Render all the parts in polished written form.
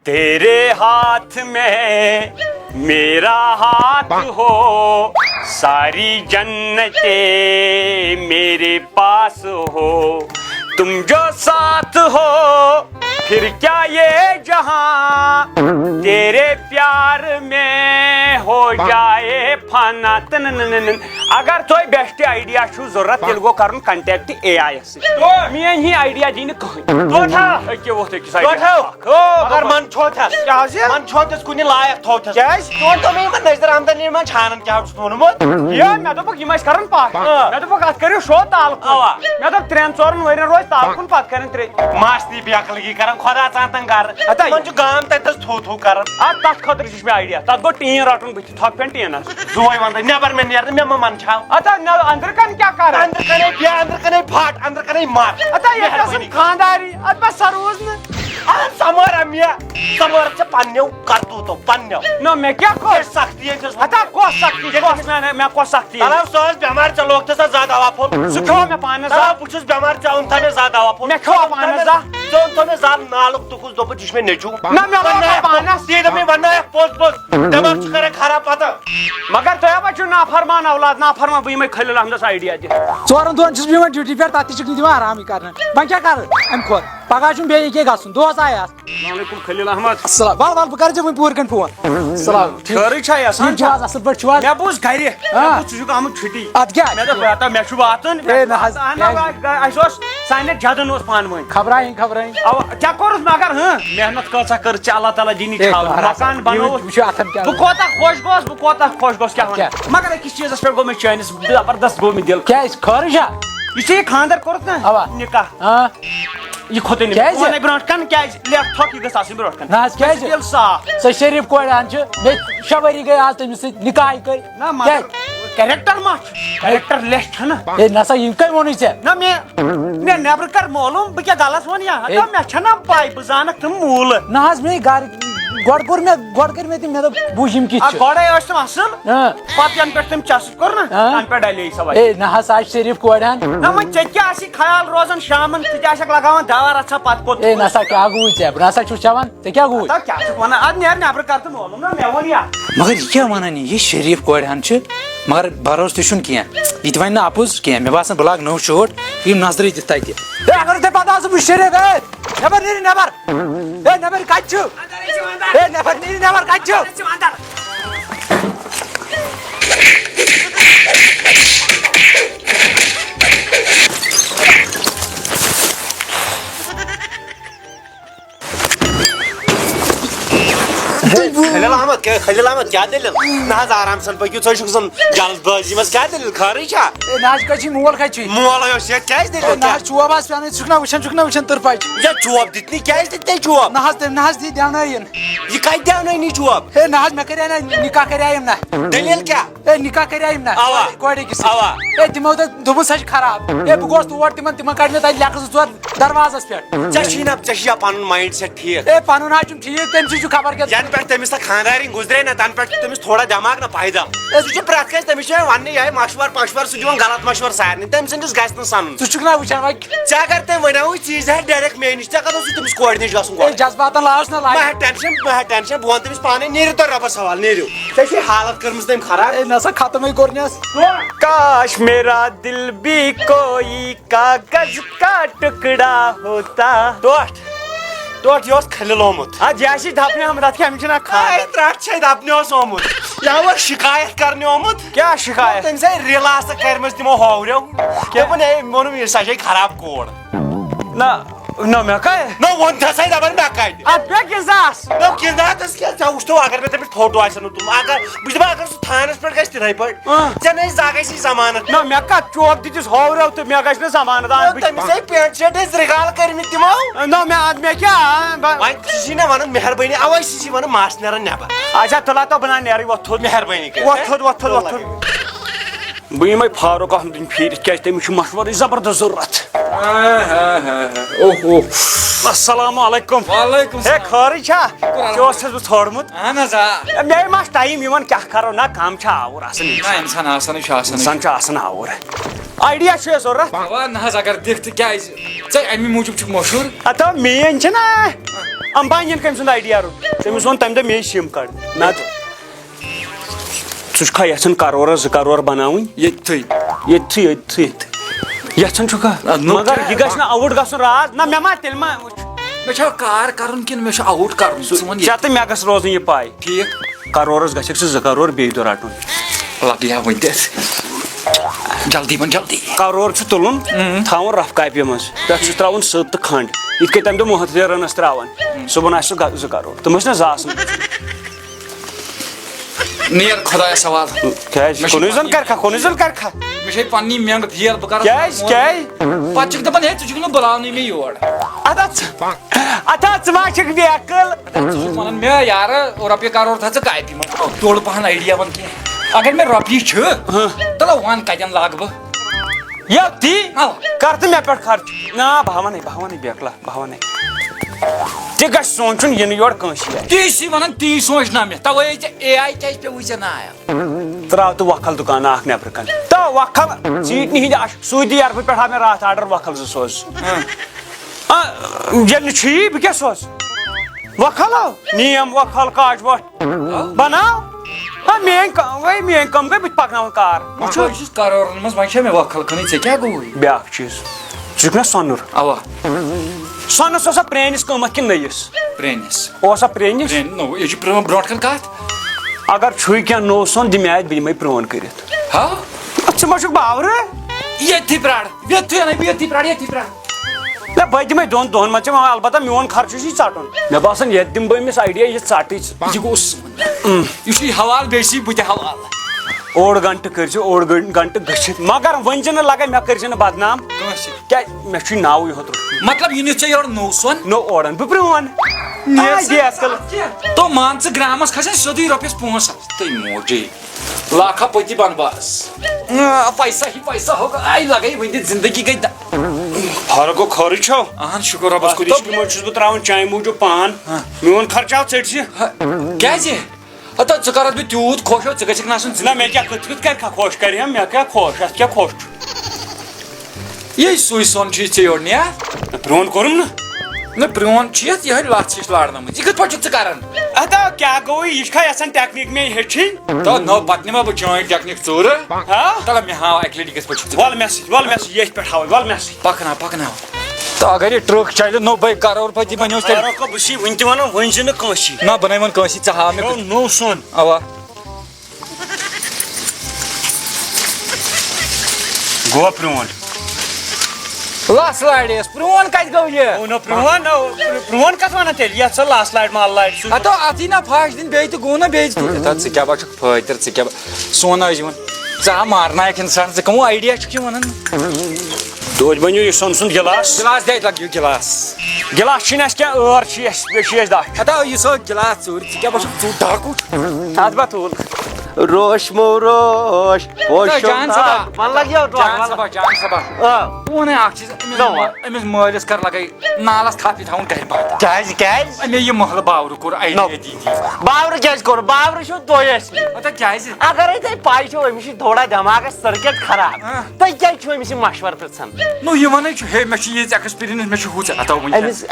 تیرے ہاتھ میں میرا ہاتھ ہو ساری جنتیں میرے پاس ہو تم جو ساتھ ہو پھر کیا یہ جہاں تیرے پیار میں ہو جائے فنا اگر تھی بیسٹ آئیڈیا ضرورت تیل گو کرن کنٹیکٹ اے آئی ایس مین ہی آئیڈیا دی اگر من چھوتس کن لائق تھوتس نظر آمدنی من چھانن کیا وونمت مے دوپک یم کرن پاک مے دوپک ات کریو شو تعلق مے دوپ 3-4 ورین روز تعلق پتہ کرن ترے ماستی بیکلگی کران خدا ژانتن گر من گام تتس تھو کران تک خاطر چھ آئیڈیا تک گو ٹین رٹن بت تھک پین ٹینس زوے ون نبر میں نیرن مے من چھاو اندر کن کیا کر اندر کنے بیا اندر کنے پھٹ اندر کنے مار یہ خانداری ات بس سروز نا سمارا سمار چھ پنیو کرتو تو پنیو نو میں کیا کو سختی ہے کو سختی میں کو سختی سلام سوز بیمار چھ لوگ تسا زیادہ دوا پھول سکھو میں پانس بچس بیمار چھ اون تھے زیادہ دوا پھول میں کھو پانس زون تو میں زال نالک تو کچھ دوپ جس میں نچو نہ میں پانس سیدھ میں وننا پوز دماغ چھ کرے خراب پتہ مگر تو بچو نا فرمان اولاد نا فرمان بہ میں خلیل احمد آئیڈیا دی ژورن دۄہن چھُس بہٕ یِوان ڈیوٹی پٮ۪ٹھ تتھ تہِ چھُکھ نہٕ دِوان آرامٕے کرنہٕ وۄنۍ کیٛاہ کرٕ امہِ کھۄتہٕ پگہہ چھُم بیٚیہِ ییٚکیٛاہ گژھُن دۄہس آیاس السلام علیکم خلیل احمد السلام ول ول بہٕ کرٕ ژےٚ وۄنۍ پوٗرٕ کٔنۍ فون السلام خٲرٕے چھا یژھان چھُ حظ اصٕل پٲٹھۍ چھُو حظ مےٚ بوٗز گرِ ژٕ چھُکھ آمُت چھُٹی اتھ کیٛاہ مےٚ دوٚپ مےٚ چھُ واتُن ہے نہ حظ اسہِ اوس سانٮ۪ن جدن اوس پانہٕ ؤنۍ خبرایِن ژےٚ کوٚرُتھ مگر محنت کۭژاہ کٔر ژےٚ اللہ تعالیٰ دِنی مکان بنووُتھ وٕچھو اتھن کیٛاہ بہٕ کوتاہ خۄش گوس کیٛاہ وَنہٕ مگر أکِس چیٖزس پٮ۪ٹھ گوٚو مےٚ چٲنِس زبردست گوٚو مےٚ دِل کیٛازِ خٲرٕے چھا یہ ژےٚ خاندر کوٚرُتھ نا اوا نکاح یہ کھوٚتُے نہٕ ونے برونٛٹھ کن کیٛازِ لیکھ تھوٚک یہِ گٔژھ آسٕنۍ برونٛٹھ کن نہ حظ کیٛازِ دِل صاف سۄ شریٖف کورِ ہن چھِ بیٚیہِ 6 ؤری گٔے آز تٔمِس سۭتۍ نکاحٕے کٔرۍ نہ مگر کیریکٹر ما چھُ کیریکٹر لیس چھُ نا ہے نسا یہِ کٔمۍ ووٚنُے ژےٚ نہ مےٚ نیبرٕ کر معلوٗم بہٕ کیٛاہ غلط ووٚن یا مےٚ چھَنا پاے بہٕ زانکھ تِم موٗلہٕ نہ حظ مے گرِ گۄڈٕ کٔرۍ مےٚ تِم مےٚ دوٚپ بوٗزِ یِم کِتھ چھِ گۄڈے ٲسۍ تِم اصٕل پتہٕ ینہٕ پٮ۪ٹھ تٔمۍ چسٕپ کوٚر نا تنہٕ پٮ۪ٹھ ڈلے سۄ ہے نہ حظ سۄ آسہِ شریٖف کورِ ہن نہ وۄنۍ ژےٚ کیٛاہ آسی خیال روزان شامن ژٕ تہِ آسکھ لگاوان دوا رژھا پتہٕ کوٚت ہے نسا کیٛاہ گوٚوُے ژےٚ بہٕ نسا چھُس چٮ۪وان ژےٚ کیٛاہ گوٚوُے کیٛاہ چھُکھ ونان ادٕ نیر نیبرٕ کر تہٕ معلوٗم نا مےٚ ووٚن یا مگر یہِ کیٛاہ ونان یہِ شریٖف کورِ ہن چھِ مگر بروسہٕ تہِ چھُنہٕ کینٛہہ یہِ تہِ وَنہِ نہٕ اپُز کینٛہہ مےٚ باسان بہٕ لاگہٕ نٔو شٲٹ یِم نظرٕے دِتھ تتہِ ہے اگر تۄہہِ پتہ آسہٕ بہٕ شریٖف ہے نٮ۪بر نیٖرِو نٮ۪بر ہے نٮ۪بر کتہِ چھُ ہے نٮ۪بر نیٖرِو نٮ۪بر کتہِ چھُ خلیل احمد کیا دلیل نہ حظ آرام سان پٔکِو ژٕ چھُکھ زن جلد بٲزی منٛز کیا دلیل خٲرٕے چھا ہے نہ حظ کتہِ چھُے مول کتہِ چھُے مولٕے اوس ییٚتہِ کیازِ دلیل نہ حظ چوب آسہِ پیٚوان ژٕ چھُکھ نہ وٕچھان تٕرپاچ یہِ چوب دِتنی کیازِ دِتنی چوب نہ حظ تٔمۍ نہ حظ دی دیاونٲیِن یہِ کتہِ دیاونٲنی چوب ہے نہ حظ مےٚ کریٛاے نہ نکاح کریٛایم نہ دلیل کیاہ ہے نکاح کریٛایم نہ اوا کورِ أکِس اوا ہے تِمو دوٚپُن سۄ چھِ خراب ہے بہٕ گوس تور تِمن کڑِ مےٚ تتہِ لیٚکھٕ 2-4 دروازس پٮ۪ٹھ ژےٚ چھُیا پنُن مایِنڈ سیٹ ٹھیٖک ہے پنُن حظ چھُم ٹھیٖک تٔمۍ سۭتۍ چھُ خبر کیٛاہ ینہٕ پٮ۪ٹھ تٔمِس تہٕ خاندارِنۍ گُزرے نا تنہٕ پٮ۪ٹھ چھُ تٔمِس تھوڑا دٮ۪ماغ نا پیدا سُہ چھُ پرٛٮ۪تھ کٲنٛسہِ تٔمِس چھُ وننہٕ یِہے مشور پشور سُہ دِوان غلط مشور سارنٕے تٔمۍ سٕنٛدِس گژھِ نہٕ سنُن ژٕ چھُکھ نا وٕچھان وۄنۍ ژےٚ اگر تٔمۍ ونیاوُے ژٕ ییٖزِ ہا ڈایریکٹ مےٚ نِش ژےٚ کتھ اوسُے تٔمِس کورِ نِش گژھُن ہے جذباتن لاوُس نہ مہ ہےٚ ٹٮ۪نشن بہٕ ونہٕ تٔمِس پانے نیٖرِو تُہۍ رۄبس حوال نیٖرِو ژےٚ چھے حالت کٔرمٕژ تٔمۍ خراب ہے نسا ختمٕے کوٚرنس کاش میرا دل بھی کوئی کاغذ کا ٹکڑا ہوتا ٹوٹھ یہِ اوس کھٔلِل آمُت جیسی دپنہِ آمُت اتھ کیٛاہ أمِس چھُ نا ترٛٹھ چھے دپنہِ اوس آمُت یہِ اوس شِکایت کرنہِ آمُت کیٛاہ شِکایت تٔمِس آے ریل آسہٕ کٔرمٕژ تِمو ہوریو دوٚپُن ہے ووٚنُم یہِ سۄ چھے خراب کوٗر نہ مےٚ کَتہِ نہ ووٚن تھسا دپان مےٚ کتہِ اتھ پیٚٹھ گِزاس دوٚپ گِنٛداتس کیٛاہ ژےٚ وٕچھتو اگر مےٚ تٔمِس فوٹو آسن نہٕ تُلمُت اگر بہٕ چھُس دپان اگر سُہ تھانس پٮ۪ٹھ گژھِ تِتھٕے پٲٹھۍ ژےٚ نَے زا گژھی ضمانت نہ مےٚ کتھ چوب دِتِس ہوریو تہٕ مےٚ گژھِ نہٕ ضمانت تٔمِس آے پینٹ شٲٹ ٲسۍ رِگال کٔرمٕتۍ تِمو نہ مےٚ کیٛاہ وۄنۍ سُہ چھی نہ ونان مہربٲنی اوے سُہ چھی ونان ماس نیران نٮ۪بر اچھا تُلا تو بہٕ نیرٕے وۄتھ تھوٚد مہربٲنی وۄتھ بہٕ یِمے فاروق احمدٕنۍ پھیٖرِتھ کیٛازِ تٔمِس چھُ مشورٕچ زبردست ضروٗرت السلام علیکم وعلیکم ہے خٲرٕے چھا ژےٚ اوسُس بہٕ ژھانٛڈمُت اہن حظ آ مےٚ ما چھُ ٹایم یِوان کیٛاہ کرو نہ کم چھِ آوُر آسان انسان آسان چھُ آسان انسان چھُ آسان آوُر آیڈیا چھُ ضروٗرت نہ حظ اگر دِکھ تہٕ کیازِ ژےٚ امی موٗجوٗب چھُکھ مشہوٗر ہتو میٲنۍ چھِنہ امبانین کٔمۍ سُنٛد آیڈیا روٚٹ تٔمِس ووٚن تَمہِ دۄہ مے سِم کَڑ نَتہٕ ژٕ چھُکھا یژھان کرورس 2 کرور بناوٕنۍ ییٚتھٕے یژھان چھُکھا مگر یہِ گژھِ نہٕ آوُٹ گژھُن راز نہ مےٚ ما تیٚلہِ ما مےٚ چھا کار کرُن کِنہٕ مےٚ چھُ آوُٹ کرُن ژٕ وَن ژےٚ تہٕ مےٚ گژھِ روزٕنۍ یہِ پاے ٹھیٖک کرورس گژھکھ ژٕ 2 کرور بیٚیہِ دۄہ رٹُن لگیا وۄنۍ جلدی بن جلدی کرور چھُ تُلُن تھاوُن رف کاپہِ منٛز تتھ چھُ تراوُن سٔت تہٕ کھنٛڈ یِتھ کٔنۍ تمہِ دۄہ محترن ٲس تراوان صبحن آسہِ سُہ 2 کرور تِم ٲسۍ نہ زاسان نیر خۄدایس حوال کیازِ کُنُے زوٚن کرکھا مےٚ چھے پننی مینٛگ پھیل بہٕ کرٕ کیازِ پتہٕ چھِکھ دپان ہے ژٕ چھُکھ نہٕ بُلاونٕے مےٚ یور اتا ژٕ ما چھکھ بے عقل ژٕ چھُکھ ونان مےٚ یارٕ 2 کرور تھاو ژٕ کاپہِ منٛز توڑ پہن آیڈیا ون کینٛہہ اگر مےٚ رۄپیہِ چھِ تلو ون کتٮ۪ن لاگہٕ بہٕ یوٚتی کر تہٕ مےٚ پٮ۪ٹھ خرچ نا بہٕ ونے بے عقلا بہٕ ونے تہِ گژھِ سونٛچُن یِنہٕ یورٕ کٲنٛسہِ تی چھِ ونان تی سونٛچنا مےٚ توے ژےٚ اے آی کیازِ پیوٚوُے ژےٚ نایہِ تراو تہٕ وۄکھل دُکان اکھ نیبرٕ کن تو وۄکھل ژیٖٹنہِ ہِنٛدِ سعوٗدی عربہٕ پٮ۪ٹھ آو مےٚ راتھ آرڈر وۄکھل 2 سوز ییٚلہِ نہٕ چھُیی بہٕ کیٛاہ سوزٕ وۄکھل نیم وۄکھل کاج وۄٹھ بناو میٲنۍ کٲم گٔے بہٕ تہِ پکناوان کار بہٕ چھُس کرورن منٛز وۄنۍ چھےٚ مےٚ وۄکھل کھٔنٕچ ژےٚ کیٛاہ گوٚوُے بیاکھ چیٖز ژٕ چھُکھ نا سۄنُر اوا سۄنس اوسا پرٲنِس قۭمتھ کِنہٕ نٔیِس پرٲنِس اوسا پرٲنِس نوٚو یہِ چھُ برونٛٹھ کَن کتھ اگر چھُے کینٛہہ نوٚو سۄن دِ مےٚ اتہِ بہٕ دِمے پرٛون کٔرِتھ ہا ژٕ ما چھُکھ باورٕ ییٚتھی پرٛار ییٚتھی اَنے بہٕ ییٚتھی پرٛار نہ بہٕ دِمے 2 دۄہن منٛز ژےٚ البتہ میون خرچہٕ چھُے ژٹُن مےٚ باسان ییٚتہِ دِمہٕ بہٕ أمِس آیڈیا یہِ ژٹٕچ یہِ گوٚژھ یہِ چھُے حوال بیٚیہِ چھُے بہٕ تہِ حوال 8 گنٹہٕ کٔرۍ زِ 8 گنٹہٕ گٔژھِتھ مگر وۄنۍ زِ نہٕ لگے مےٚ کٔرۍ زِ نہٕ بدنام کٲنٛسہِ کیٛازِ مےٚ چھُے ناوٕے ہوت روٚٹمُت مطلب یہِ نِتھ ژےٚ یورٕ نوٚو سۄن نوٚو اورن بہٕ پرٛون تو مان ژٕ گرامس کھسن سیوٚدُے رۄپیس 500 تُہۍ موجی لاکھا پٔتی بن بس پیسہ ہی پیسہ ہوگا آے لگے وۄنۍ زندگی گٔے فرق گوٚو خٲرٕے چھو اہن شُکر رۄبس کُن تِمن چھُس بہٕ تراوان چانہِ موٗجوٗب پان میون خرچہٕ آو ژٔٹۍ کیازِ ہتا ژٕ کرکھ بہٕ تیوٗت خۄش ژٕ گژھکھ نہٕ آسُن نہ مےٚ کیٛاہ کِتھ کرکھا خۄش کرِ ہا مےٚ کیٛاہ خۄش اتھ کیٛاہ خۄش چھُ یے سُے سۄن چھُے ژےٚ یورٕ نیا پرٛون کوٚرُم نہ پرٛون چھُ یتھ یِہے لژھ ہِش لارنٲمٕژ یہِ کِتھ پٲٹھۍ چھُکھ ژٕ کران ادا کیٛاہ گوٚو یہِ چھا یژھان ٹیکنیٖک مےٚ ہیٚچھِنۍ تو نو پتہٕ نِما بہٕ چٲنۍ ٹیکنیٖک ژوٗرٕ ہا تلہ مےٚ ہاو اکہِ لٹہِ کِتھ پٲٹھۍ چھُکھ ژٕ وَل مےٚ سۭتۍ ییٚتھۍ پٮ۪ٹھ ہاوے وَل مےٚ سۭتۍ پکناو تو اگر یہِ ٹرٛک چلہِ 90 کرور پٔتی بنیوس تیٚلہِ بہٕ چھُے وٕنہِ تہِ ونان وۄنۍ زِ نہٕ کٲنٛسہِ نہ بہٕ نَے وۄنۍ کٲنٛسی ژٕ ہاو مےٚ نوٚو سۄن اوا گوٚو پرٛون لس لاڑیس پرٛون کتہِ گوٚو یہِ پرٛون کتھ ونان تیٚلہِ یتھ سۄ لس لاڑِ مال لاڑِ ہتو اتھی نا پھاش دِنۍ بیٚیہِ تہِ گوٚو نا بیٚیہِ ژٕ کیٛاہ با چھُکھ فٲطر ژٕ کیٛاہ سونا ٲسۍ یِوان ژٕ ہا مارنایکھ انسان ژٕ کٕمو آیڈیا چھُکھ یہِ ونان توتہِ بنیو یہِ سۄن سُنٛد گِلاس گِلاس دِ لگ یہِ گِلاس گِلاس چھِنہٕ اَسہِ کینٛہہ ٲر چھِ اَسہِ بیٚیہِ چھِ اَسہِ دَچھ ہتو یہِ سو گِلاس ژوٗرِ ژٕ کیٛاہ با چھُکھ ژوٗر ڈاکوٗ اَتھ با تُل روشمو روش جان صبا جان صبا بہٕ وَنے اکھ چیٖز أمِس مٲلِس کر لگے نالس تھپھ یہِ تھاوُن گرِ بنٛد کیٛازِ مےٚ یہِ محلہٕ باورٕ کوٚر آیڈیا دی باورٕ کیٛازِ کوٚر باورٕ چھُو تُہۍ ٲسۍ ہتا کیٛازِ اگرے تۄہہِ پاے چھو أمِس چھُ تھوڑا دٮ۪ماغس سٔرکیٹ خراب تُہۍ کیٛازِ چھِو أمِس یہِ مشور پرژھان نو یہِ وَنٕے چھُ ہے مےٚ چھُ ییٖژ ایٚکٕسپیٖرینٕس مےٚ چھُ ہُہ ژےٚ ہتو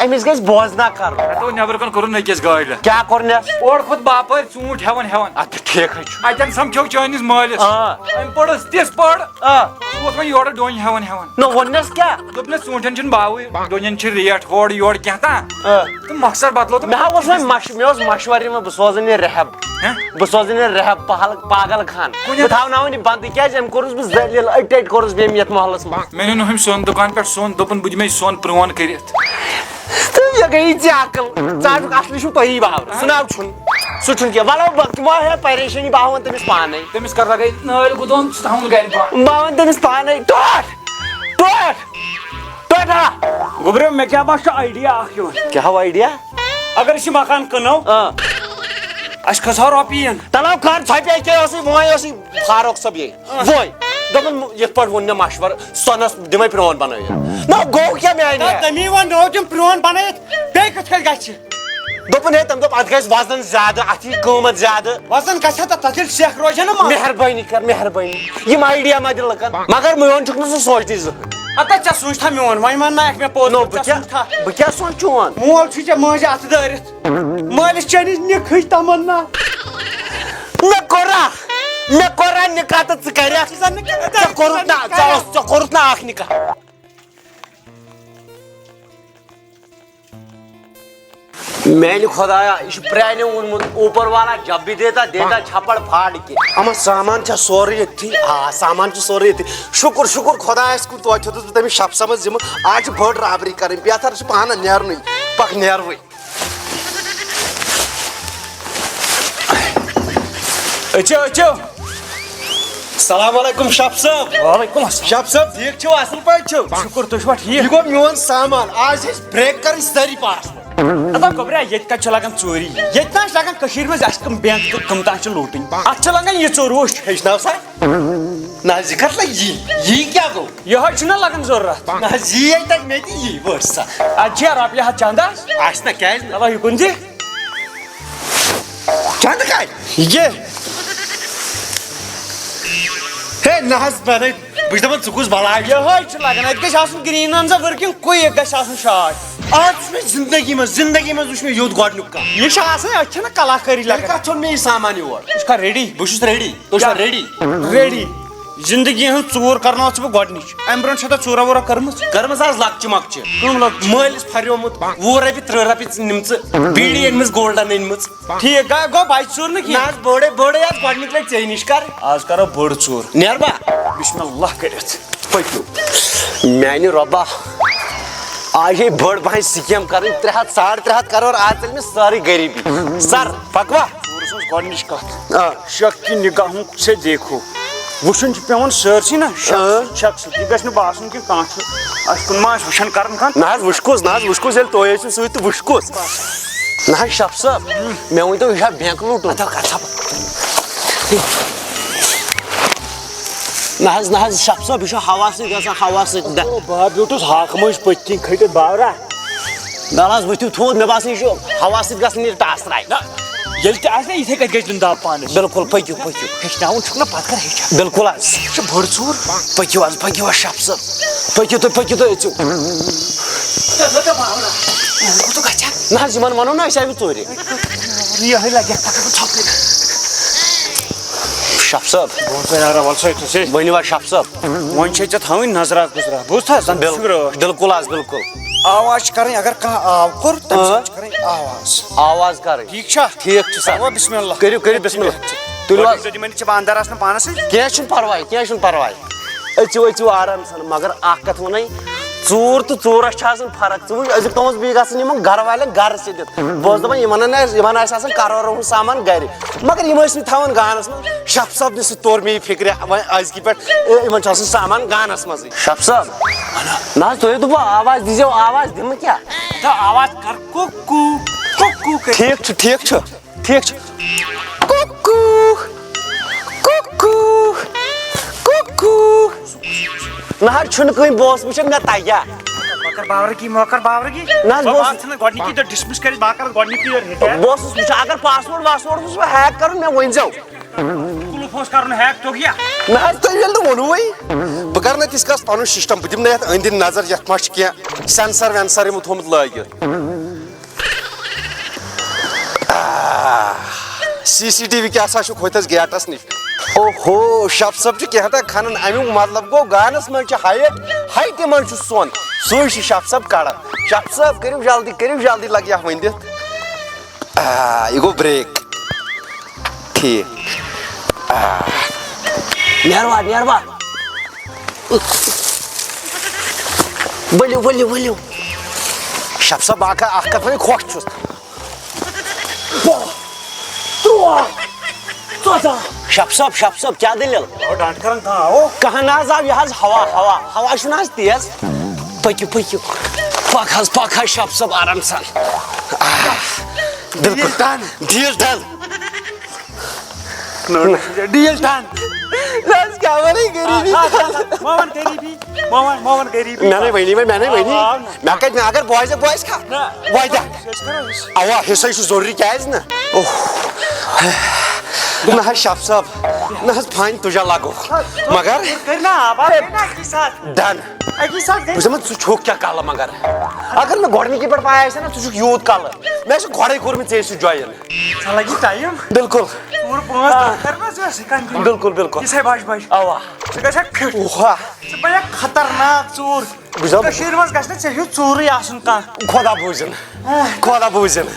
أمِس گژھِ بوزنا کرُن ہتو نیبرٕ کُن کوٚرُن أکِس گاڑِ کیٛاہ کوٚرنس اورٕ کھوٚت باپٲرۍ ژوٗنٛٹھۍ ہٮ۪وان ادٕ ٹھیٖکھٕے چھُ اتٮ۪ن سمکھیو چٲنِس مٲلِس أمۍ پٔرٕس تِژھ پٔر سُہ اوس وۄنۍ یورٕ ڈوٗنۍ ہٮ۪وان نہ ووٚننس کیٛاہ دوٚپنس ژوٗنٛٹھٮ۪ن چھُنہٕ باوٕے ڈوٗنٮ۪ن چھِ ریٹ ہورٕ یورٕ کینٛہہ تام تہٕ مقصد بدلو مےٚ ہا اوس وۄنۍ مےٚ اوس مشور یِوان بہٕ سوزن یہِ ریہب بہٕ سوزن یہِ ریہب پاگل خان بہٕ تھاوناوَن یہِ بنٛد تِکیٛازِ أمۍ کوٚرُس بہٕ ذٔلیٖل أٹۍ کوٚرُس بہٕ أمۍ یتھ محلس منٛز مےٚ نیوٗ ہُمۍ سۄن دُکان پٮ۪ٹھ سۄن دوٚپُن بہٕ دِمے سۄن پرٛون کٔرِتھ تہٕ مےٚ گٔیے ژےٚ عقل ژٕ چھُکھ اصلی چھُو تُہی باورٕ سُہ ناو چھُنہٕ سُہ چھُنہٕ کینٛہہ وَلو بہٕ تِمو ہے پریشٲنی بہٕ ہاوَن تٔمِس پانے تٔمِس کر لگے نٲلۍ گُدون سُہ تھاوُن گرِ بنٛد بہٕ ہاوَن تٔمِس پانے ٹوٹھ گوٚبرو مےٚ کیٛاہ باسان آیڈیا اکھ یِوان کیٛاہ ہاو آیڈیا اگر أسۍ یہِ مکان کٕنو اَسہِ کھسہو رۄپیہِ یِن تلو کر ژھۄپے کیٛاہ اوسُے وۄنۍ اوسُے فاروق صٲب یے وۄنۍ دوٚپُن یِتھ پٲٹھۍ ووٚن مےٚ مشور سۄنس دِمے پرٛون بنٲیِتھ نہ گوٚو کیٛاہ میانہِ تٔمی ووٚن تِم پرٛون بنٲیِتھ بیٚیہِ کِتھ کٔنۍ گژھِ دوٚپُن ہے تٔمۍ دوٚپ اتھ گژھِ وزن زیادٕ اتھ یی قۭمتھ زیادٕ وزن گژھِ ہا تتھ ییٚلہِ سیٚکھ روزِ ہا نا مہربٲنی کر مہربٲنی یِم آیڈیا ما دِ لُکن مگر میون چھُکھ نہٕ سُہ سونٛچنٕے زٕہٕنۍ ہتا ژےٚ سوٗنٛچ تھا میون وۄنۍ وننایکھ مےٚ پوٚز نو ژےٚ سوٗنٛچ تھا بہٕ کیٛاہ سونٛچون مول چھُے ژےٚ مٲنٛزِ اَتھٕ دٲرِتھ مٲلِس چٲنِس نِکہٕچ تمنا مےٚ کوٚرا نِکاح تہٕ ژٕ کَریکھ ژےٚ کوٚرُتھ نا اکھ نِکاح میانہِ خۄدایا یہِ چھُ پرٛانیو ووٚنمُت اوپر والا جب بھی دیتا چھپڑ پھاڑ کے اما سامان چھا سورُے ییٚتھی آ سامان چھُ سورُے ییٚتھی شُکُر شُکُر خۄدایس کُن توتہِ چھُس بہٕ تٔمِس شفسَمس ذِمہٕ آز چھِ بٔڑ رابری کَرٕنۍ بہتر چھُ پانہٕ نیرنُے پکھ نیروٕے أچھو السلام علیکم شف صٲب وعلیکُم السلام شف صٲب ٹھیٖک چھِو اصٕل پٲٹھۍ چھِو شُکُر تُہۍ چھُوا ٹھیٖک یہِ گوٚو میون سامان آز چھِ أسۍ برٛیک کَرٕنۍ سٲری پاس ادا گوٚبرا ییٚتہِ کَتہِ چھُ لگان ژوٗری ییٚتہِ تام چھِ لگان کٔشیٖرِ منٛز اَسہِ کٕم بینٛک تہٕ کٕم تام چھِ لوٗٹٕنۍ اَتھ چھِ لگان یہِ ژوٚر وٕچھ ہیٚچھناو سا نہ حظ یہِ کَتھ لگہِ یی کیٛاہ گوٚو یِہوے چھُنہ لگان ضروٗرت نہ حظ یی ہے تَتہِ مےٚ تہِ یی وٕچھ سا اَتہِ چھِ رۄپیہِ ہَتھ چندس آسہِ نہ کیٛازِ نہٕ چلو یہِ کُن دِ چنٛدٕ کَتہِ یہِ ہے نہ حظ بَنٲے بہٕ چھُس دَپان ژٕ کُس بلاے یِہوے چھُ لگان اَتہِ گژھِ آسُن گریٖن سا ؤرکِنگ کُیِک گژھِ آسُن شاٹ آز وٕچھ مےٚ زندگی منٛز وٕچھ مےٚ یوٚت گۄڈنیُک کانٛہہ یہِ چھُ آسان اَتہِ چھَنہ کلاکٲری تیٚلہِ لگان کَتھ ژھوٚن مےٚ یہِ سامان یور ژٕ چھُکھا ریڈی بہٕ چھُس ریڈی تُہۍ چھُوا ریڈی ریڈی زندگی ہٕنٛز ژوٗر کرناو ژٕ بہٕ گۄڈنِچ اَمہِ برونٛٹھ چھےٚ ژوٗرا ووٗرا کٔرمٕژ کٔرمٕژ حظ لۄکچہِ مۄکچہِ کٕم لۄکچہِ مٲلِس پھریومُت 20 رۄپیہِ 30 رۄپیہِ نِمژٕ بیٖڑی أنمٕژ گولڈن أنمٕژ ٹھیٖک گوٚو بچہِ ژوٗر نہٕ نہ کینٛہہ حظ بٔڑے حظ گۄڈنِکۍ لَٹہِ ژےٚ نِش کَرٕنۍ آز کرو بٔڑ ژوٗر نیربا بسم اللہ کٔرِتھ پٔکِو میانہِ رۄبا آز چھے بٔڑ پہن سِکیم کَرٕنۍ 300 350 کرور آز ژَلہِ مےٚ سٲرٕے غریٖبی سر پکوا ژوٗرس ٲس گۄڈنِچ کتھ شک کی نگاہوں سے دیکھو وٕچھُن چھُ پیوان سٲرسٕے نہ شک سۭتۍ یہِ گژھِ نہٕ باسُن کہِ کانٛہہ چھُ اَسہِ کُن ما آسہِ وٕچھان کران کانٛہہ نہ حظ وٕچھ کُس ییٚلہِ تُہۍ ٲسِو سۭتۍ تہٕ وٕچھ کُس نہ حظ شف صٲب مےٚ ؤنۍتو یہِ چھا بینٛک لوٗٹُن نہ حظ شف صٲب یہِ چھُ ہوا سۭتۍ گژھان ہوا سۭتۍ بہٕ بیوٗٹھُس ہاکہٕ مٔنٛزۍ پٔتۍ کِنۍ کھٔٹِتھ باورا دَل حظ ؤتھِو تھوٚد مےٚ باسان یہِ چھُ ہوا سۭتۍ گژھان یہِ ٹاسراے ییٚلہِ تہِ آسہِ نا یِتھٕے کٔنۍ گژھِ دیُن دب پانس بِلکُل پٔکِو ہیٚچھناوُن چھُکھ نہ پتہٕ کر ہیٚچھان بِلکُل حظ یہِ چھُ بٔڑ ژوٗر پٔکِو حظ شف صٲب پٔکِو تُہۍ أژِو نہ حظ یِمن وَنو نا أسۍ آیہِ ژوٗرِ یِہوے لگہِ ژھۄپہٕ شف صٲب ؤنِو حظ شف صٲب وۄنۍ چھے ژےٚ تھاوٕنۍ نظرا گُزرا بوٗزتھا زن بِلکُل حظ بِلکُل آواز چھِ کرٕنۍ اگر کانٛہہ آو کوٚر تمہِ ساتہٕ چھِ کَرٕنۍ آواز کَرٕنۍ ٹھیٖک چھا ٹھیٖک چھُ سر بسم اللہ کٔرِو بسم اللہ تُلِو حظ یِمن چھِ اندر آسان پانس سۭتۍ کینٛہہ چھُنہٕ پرواے أژِو آرام سان مگر اکھ کتھ وَنَے ژوٗر تہٕ ژوٗرس چھِ آسان فرق ژٕ وٕچھ أزیُک تامَتھ بیٚیہِ گژھن یِمن گرٕ والٮ۪ن گرٕ سٔدِتھ بہٕ اوسُس دَپان یِمن آسہِ آسان کرورن ہُنٛد سامان گرِ مگر یِم ٲسۍ نہٕ تھاوان گانس منٛز شف صٲبنہِ سۭتۍ توٚر مےٚ یہِ فِکرِ وۄنۍ أزکہِ پٮ۪ٹھ یِمن چھُ آسان سامان گانس منٛزٕے شف صٲب نہ حظ تُہۍ دوٚپوُ آواز دیٖزیو آواز دِمہٕ کیٛاہ آواز کر کوکوٗ کوکوٗ ٹھیٖک چھُ نہ حظ چھُنہٕ کٕہٕنۍ بہٕ اوسُس وٕچھان مےٚ تَگیا نہ حظ گۄڈنِکی دۄہ ڈِسمِس کٔرِتھ بہٕ کرٕ گۄڈنِکی بہٕ اوسُس وٕچھان اگر پاسوٲڈ واسوٲڈ اوسُس بہٕ ہیک کَرُن مےٚ ؤنۍزیو کُلُف اوس کرُن ہیک توٚگیا نہ حظ تۄہہِ ییٚلہِ نہٕ ووٚنوُے بہٕ کَرٕ نہٕ تِژھ کَس پَنُن سِسٹم بہٕ دِمہٕ نہٕ یَتھ أنٛدۍ أنٛدۍ نظر یَتھ ما چھِ کینٛہہ سٮ۪نسر وٮ۪نسر یِمو تھوٚمُت لٲگِتھ CCTV کیٛاہ سا چھُ کھوٚتَس گیٹس نِش اوہو شف صٲب چھُ کینٛہہ کھنان امیُک مطلب گوٚو گانس منٛز چھِ ہایٹہِ منٛز چھُ سۄن سُے چھُ شف صٲب کڑان شف صٲب کٔرِو جلدی لگہِ ہا ؤنِتھ یہِ گوٚو بریک ٹھیٖک نیروا ؤلِو شف صٲب اکھ کتھ وۄنۍ خۄش چھُس شف صٲب کیٛاہ دٔلیٖل کہاں نہ حظ آو یہِ حظ ہوا چھُنہٕ حظ تیز پٔکِو پکھ حظ شف صٲب آرام سان بِلکُل ڈیٖل ڈن نہ حظ کیٛاہ وَنَے مےٚ نَے ؤنی مےٚ کَتہِ مےٚ اگر بوزِ کھا واتہِ اوا حِصے چھُ ضروٗری کیٛازِ نہٕ نہ حظ شف صٲب نہ حظ فانہِ تُجا لگو مگر ڈن اکی ساتھ گئی بہٕ چھُس دَپان ژٕ چھُکھ کیٛاہ کَلہٕ مگر اگر مےٚ گۄڈنِکی پٮ۪ٹھ پاے آسہِ ہا نا ژٕ چھُکھ یوٗت کَلہٕ مےٚ چھُ گۄڈَے کوٚرمُت ژےٚ سۭتۍ جویِن سا لگی ٹایم بِلکُل پوٗرٕ 5 دۄہ کرنا ژٕ ٲسۍ کنٹِنیوٗ بِلکُل بِلکُل یِژھے بج بج اَوا ژٕ گژھکھ فِٹ اوہا ژٕ بنیکھ خطرناک ژوٗر کٔشیٖرِ منٛز گژھِ نہٕ ژےٚ ہیوٗ ژوٗرٕے آسُن کانٛہہ خۄدا بوٗزِن خۄدا بوٗزِن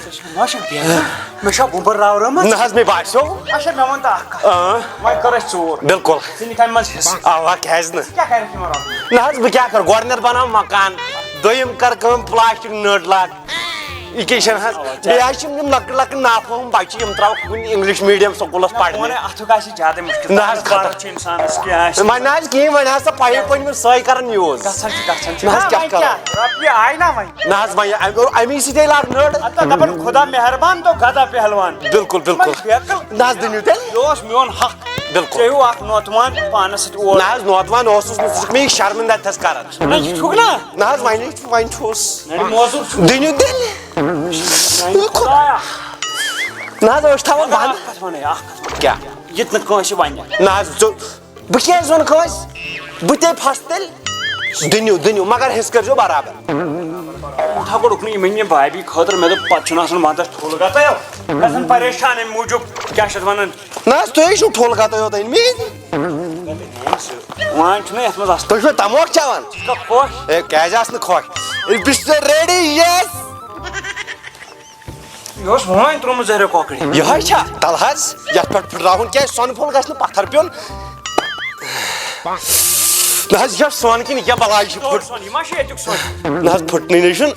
مےٚ چھا گوٚبُر راورٲمٕژ نہ حظ مےٚ باسیٚو اچھا مےٚ وَن تہٕ اکھ کتھ وۄنۍ کر أسۍ ژوٗر بِلکُل ژٕ نِکھ اَمہِ منٛز حِصہٕ اَوا کیٛازِ نہٕ کیٛاہ کَرٮ۪کھ یِمن رۄپین نہ حظ بہٕ کیٛاہ کَرٕ گۄڈٕنٮ۪تھ بَناو مکان دوٚیِم کَرٕ کٲم پٕلاسٹِک نٔٹ لاگ یہِ کیٛاہ چھَنہٕ حظ بیٚیہِ حظ چھِ یِم لۄکٕٹۍ لۄکٕٹۍ نافہم بَچہِ یِم ترٛاوَکھ کُنہِ اِنٛگلِش میٖڈیَم سکوٗلَس پَرنہِ اَتھُک آسہِ زیادَے مُشکِل نہ حظ خطر چھِ اِنسانَس کیٚنٛہہ آسہِ وۄنۍ نہ حظ کِہیٖنۍ وۄنۍ حظ سۄ پایِپ پٔنۍمٕژ سۄے کَران یوٗز گژھان چھِ نہ حظ کیٛاہ کَرو رۄپیہِ آیہِ نا وۄنۍ نہ حظ وۄنۍ اَمی سۭتۍ لاگ نٔٹ اَتھ دَپان خۄدا مہربان تو گدا پہلوان بِلکُل بِلکُل نہ حظ دِنِو تیٚلہِ یہِ اوس میون حق بِلکُل ژےٚ ہیوٗ اکھ نوتوان پانَس سۭتۍ اور نہ حظ نوتوان اوسُس نہٕ ژٕ چھُکھ مےٚ یہِ شرمنٛدہ تھَس کَران یہِ چھُکھ نا نہ حظ وۄنۍ چھُس موزوٗر چھُ دِنِو تیٚلہِ خۄدایا نہ حظ أسۍ تھاوان بنٛد اکھ کتھ وَنے اکھ کتھ کیٛاہ یہِ تہِ نہٕ کٲنٛسہِ وَنہِ نہ حظ بہٕ کیٛازِ وَنہٕ کٲنٛسہِ بہٕ تے پھسہٕ تیٚلہِ دِنِو مگر حِصہٕ کٔرۍزیو برابر یوٗتاہ گوٚو رُکنٕے یِم أنۍ مےٚ بابی خٲطرٕ مےٚ دوٚپ پتہٕ چھُنہٕ آسان ونٛدس ٹھوٗل گژھان گژھان پریشان اَمہِ موٗجوٗب کیٛاہ چھِ اتھ وَنان نہ حظ تُہۍ چھُو ٹھوٗلہٕ کَتٲے یوت أنۍمٕتۍ وۄنۍ چھُنہ یتھ منٛز آسان تُہۍ چھُوا تموکھ چٮ۪وان خۄش ہے کیٛازِ آسہٕ نہٕ خۄش بہٕ چھُس ریڈی یس یہِ اوس وۄنۍ ترٛوومُت زہرِ کۄکرِ یِہوے چھا تل حظ یتھ پٮ۪ٹھ پھٕٹراوُن کیٛازِ سۄنہٕ پھوٚل گژھِ نہٕ پتھر پیوٚن نہ حظ یہِ چھا سۄن کِنہٕ یہِ کیٛاہ بلاے چھِ پھٕٹ سۄن یہِ ما چھُ ییٚتیُک سۄن نہ حظ پھٕٹنٕے نَے چھُنہٕ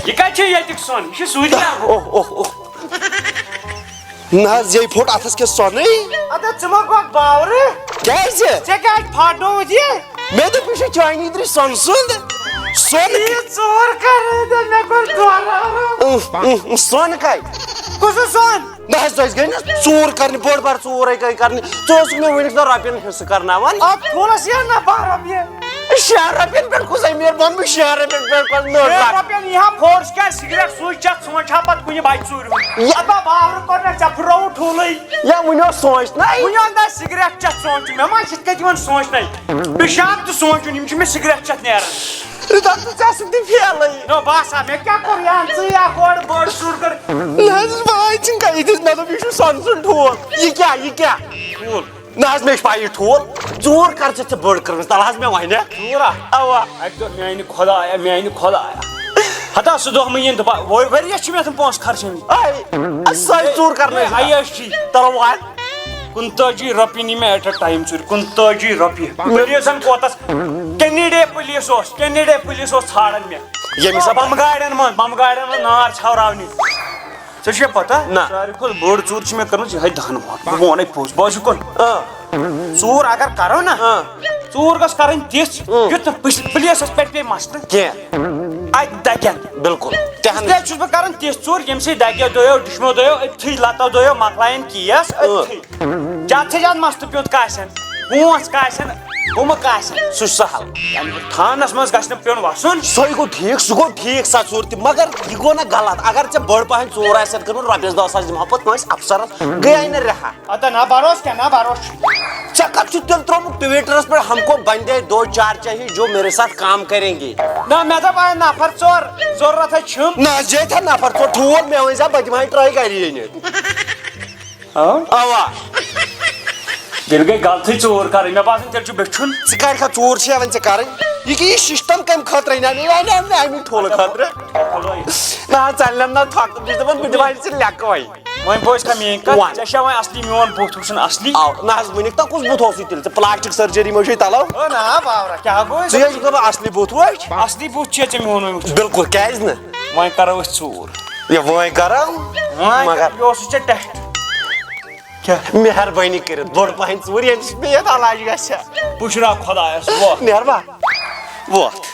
یہِ کتہِ چھُ ییٚتیُک سۄن یہِ چھُ سوٗدِ اوہ اوہ اوہ نہ حظ یے پھوٚٹ اتھس کیٛاہ سۄنٕے اَدٕ ژٕ ما گوٚکھ باورٕ کیٛازِ ژےٚ کیٛازِ پھاٹنووُتھ یہِ مےٚ دوٚپ یہِ چھُ چانہِ اِدرِ سۄنہٕ سُنٛد سۄن ژوٗر کر مےٚ کوٚر دۄہراو سۄن کتہِ کُس سۄن نہ حظ تۄہہِ گٔے نہ ژوٗر کرنہِ بٔڑ بار ژوٗرے گٔے کرنہِ ژٕ اوسُکھ مےٚ وٕنیُک تام رۄپین حِصہٕ کرناوان اَتھ پھوٗلس یِن نا 12 رۄپیہِ 6 رۄپین پٮ۪ٹھ کُس أمیٖر بوٚن 6 رۄپین پٮ۪ٹھ نٔٹ 6 لاگ رۄپین یی ہا فورس کیٛازِ سِگریٹ سُچ چتھ سونچ ہا پتہٕ کُنہِ بچہِ ژوٗرِ ہُنٛد باورٕ کوٚر مےٚ ژےٚ پھٕٹرووُتھ ٹھوٗلٕے یا وٕنہِ اوس سونٛچنَے وُنہِ اوس نہٕ سِگریٹ چتھ سونچُن مےٚ ما چھِ یِتھ کٔنۍ یِوان سونچنَے پِشاب تہِ سونچُن یِم چھِ مےٚ سِگریٹ چتھ نیران ژےٚ سۭتۍ فیلٕے نو باسان مےٚ کیٛاہ کوٚر یا ژٕے اکھ اورٕ بٔڑ ژوٗر کٔر نہ حظ واے چھِنہٕ کَتہِ دِژ مےٚ دوٚپ یہِ چھُ سۄنہٕ سُنٛد ٹھوٗل یہِ کیٛاہ ٹھوٗل نہ حظ مےٚ چھِ پَیی ٹھوٗل ژوٗر کر ژےٚ بٔڑ کٔرمٕژ تَلہٕ حظ مےٚ وَنہِ ژوٗرا اَوا اَکہِ دۄہ میانہِ خۄدایا ہتا سُہ دۄہ مےٚ یِن دَپان ؤریَس چھِ مےٚ تِم پونٛسہٕ خرچٲمٕتۍ سۄے ژوٗر کرنٲے عیٲشی تَلہٕ وَن 45 رۄپیہِ نی مےٚ ایٹ اے ٹایم ژوٗرِ 45 رۄپیہِ پُلیٖسن کوتس کینیڈے پُلیٖس اوس ژھانڈان مےٚ ییٚمِس بمہٕ گاڑٮ۪ن منٛز نار ژھٮ۪وراونہِ ژےٚ چھُے پتہ نہ ساروی کھۄتہٕ بٔڑ ژوٗر چھِ مےٚ کٔرمٕژ یِہے 10 بہٕ وَنے پوٚز بوزِ کُن ژوٗر اگر کرو نا ژوٗر گٔژھ کرٕنۍ تِژھ یُتھ نہٕ پُلیٖسس پٮ۪ٹھ پیٚیہِ مسلہٕ کینٛہہ اتہِ دگن بِلکُل تیٚلہِ چھُس بہٕ کران تِژھ ژوٗر ییٚمہِ سۭتۍ دگیو دۄیو ڈُشمو دۄیو أتھٕے لتو دۄیو مۄکلاین کیس أتھٕے زیادٕ سے زیادٕ مستہٕ پیوٚت کاسٮ۪ن پونٛسہٕ کاسٮ۪ن ہُمہٕ کاسٮ۪ن سُہ چھُ سہل تھانس منٛز گژھِ نہٕ پیوٚن وسُن سۄے گوٚو ٹھیٖک سُہ گوٚو ٹھیٖک سۄ ژوٗر تہِ مگر یہِ گوٚو نہ غلط اگر ژےٚ بٔڑ پہن ژوٗر آسہِ کٔرمٕژ رۄپیس 10,000 دِمہٕ ہا پتہٕ کٲنٛسہِ افسرس گٔیے نہٕ رِہا اَدٕ نہ بروس کیٛاہ نہ بروس ژےٚ کتھ چھُتھ تیٚلہِ ترٛوومُت ٹُویٖٹرس پٮ۪ٹھ ہم کو بندے 2-4 چاہیے جو میرے ساتھ کام کریں گے نہ مےٚ دوٚپ وۄنۍ نفر ژور ضروٗرت چھُم نہ حظ جیتھا نفر ژور ٹھوٗل مےٚ ؤنۍ زِ بہٕ دِمہٕ ہا ٹرٛاے گرِ أنِتھ اوا تیٚلہِ گٔے غلطٕے ژوٗر کرٕنۍ مےٚ باسان تیٚلہِ چھُ بیٚچھُن ژٕ کر کھا ژوٗر چھے وۄنۍ ژےٚ کرٕنۍ یہِ کہِ یہِ سِسٹم کمہِ خٲطرٕ اَنے مےٚ اَمہِ ٹھوٗلہٕ خٲطرٕ نہ حظ ژَلنٮ۪م نہ تھۄکہٕ بہٕ چھُس دَپان بہٕ دِمہٕ ژےٚ لیٚکہٕ وۄنۍ وۄنۍ بوز کھا میٲنۍ کتھ ژےٚ چھا وۄنۍ اصلی میون بُتھ وٕچھُن اصلی نہ حظ وٕنیُک تام کُس بُتھ اوسُے تیٚلہِ ژٕ پلاسٹِک سٔرجری منٛز چھُے تلو نہ باورا کیٛاہ گوٚو ژٕ چھُکھ دَپان اصلی بُتھ وٕچھ اصلی بُتھ چھُے ژےٚ میون وۄنۍ وٕچھُن بِلکُل کیازِ نہٕ وۄنۍ کرو أسۍ ژوٗر یہِ وۄنۍ کرو مگر یہِ اوسُے ژےٚ ٹیسٹ مہربٲنی کٔرِتھ بٔڑ پہن ژوٗر ییٚمہِ سۭتۍ مےٚ یتھ علاج گژھِ پُشراو خۄدایس وۄتھ نیروا ووتھ